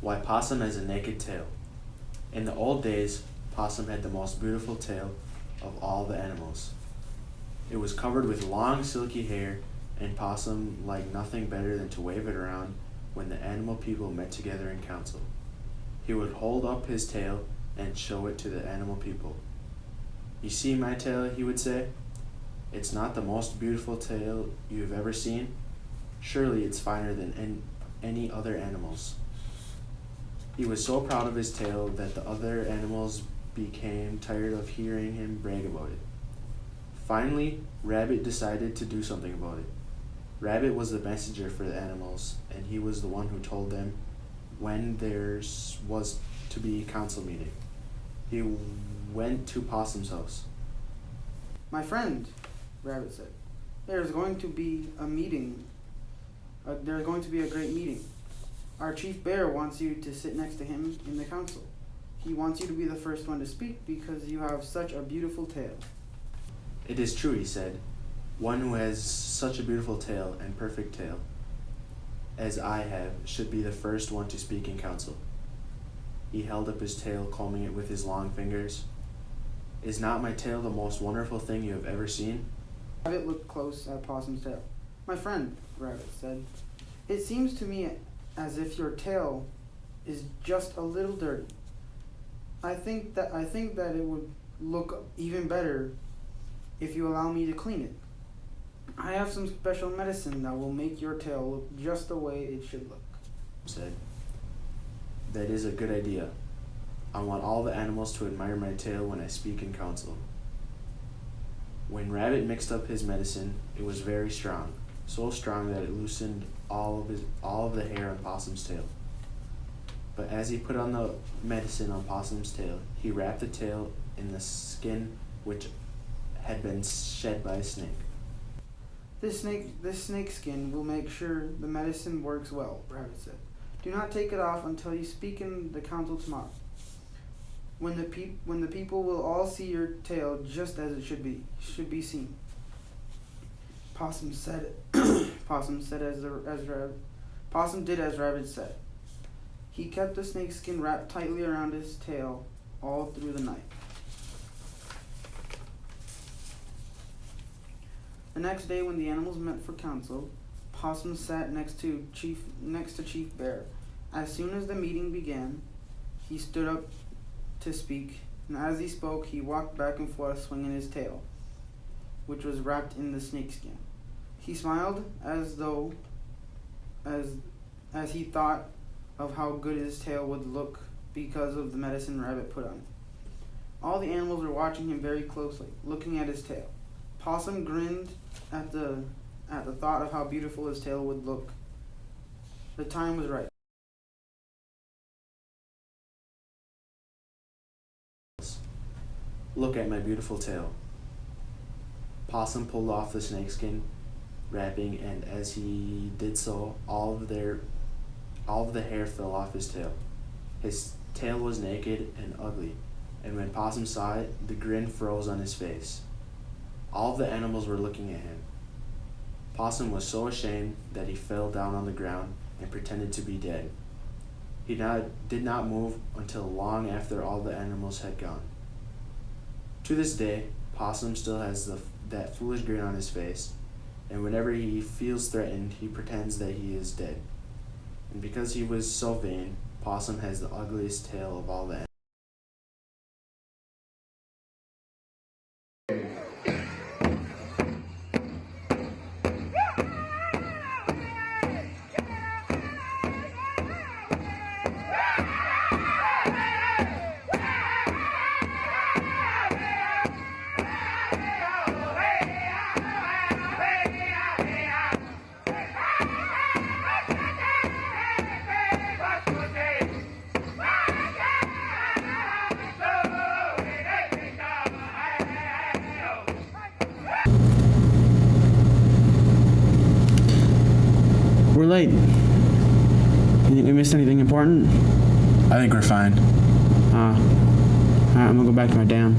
Why Possum has a naked tail. In the old days, Possum had the most beautiful tail of all the animals. It was covered with long silky hair, and Possum liked nothing better than to wave it around when the animal people met together in council. He would hold up his tail and show it to the animal people. "You see my tail," he would say. "It's not the most beautiful tail you've ever seen. Surely it's finer than any other animal's." He was so proud of his tail that the other animals became tired of hearing him brag about it. Finally, Rabbit decided to do something about it. Rabbit was the messenger for the animals, and he was the one who told them when there was to be a council meeting. He went to Possum's house. "My friend," Rabbit said, "there's going to be a meeting. There's going to be a great meeting. Our chief bear wants you to sit next to him in the council. He wants you to be the first one to speak because you have such a beautiful tail." "It is true," he said. "One who has such a beautiful tail and perfect tail as I have should be the first one to speak in council." He held up his tail, combing it with his long fingers. "Is not my tail the most wonderful thing you have ever seen?" Rabbit looked close at Possum's tail. "My friend," Rabbit said, "it seems to me as if your tail is just a little dirty. I think that it would look even better if you allow me to clean it. I have some special medicine that will make your tail look just the way it should look." Said, "That is a good idea. I want all the animals to admire my tail when I speak in council." When Rabbit mixed up his medicine, it was very strong, so strong that it loosened all of the hair on Possum's tail. But as he put on the medicine on Possum's tail, he wrapped the tail in the skin which had been shed by a snake. This snake skin will make sure the medicine works well," Rabbit said. "Do not take it off until you speak in the council tomorrow, when the people will all see your tail just as it should be seen." Possum said. Possum did as Rabbit said. He kept the snake skin wrapped tightly around his tail all through the night. The next day, when the animals met for council, Possum sat next to Chief Bear. As soon as the meeting began, he stood up to speak, and as he spoke, he walked back and forth swinging his tail, which was wrapped in the snakeskin. He smiled as he thought of how good his tail would look because of the medicine Rabbit put on it. All the animals were watching him very closely, looking at his tail. Possum grinned at the thought of how beautiful his tail would look. The time was right. "Look at my beautiful tail." Possum pulled off the snakeskin wrapping, and as he did so, all of the hair fell off his tail. His tail was naked and ugly, and when Possum saw it, the grin froze on his face. All of the animals were looking at him. Possum was so ashamed that he fell down on the ground and pretended to be dead. He did not move until long after all the animals had gone. To this day, Possum still has that foolish grin on his face, and whenever he feels threatened, he pretends that he is dead. And because he was so vain, Possum has the ugliest tail of all the animals. We're late. You think we missed anything important? I think we're fine. Alright, I'm gonna go back to my dam.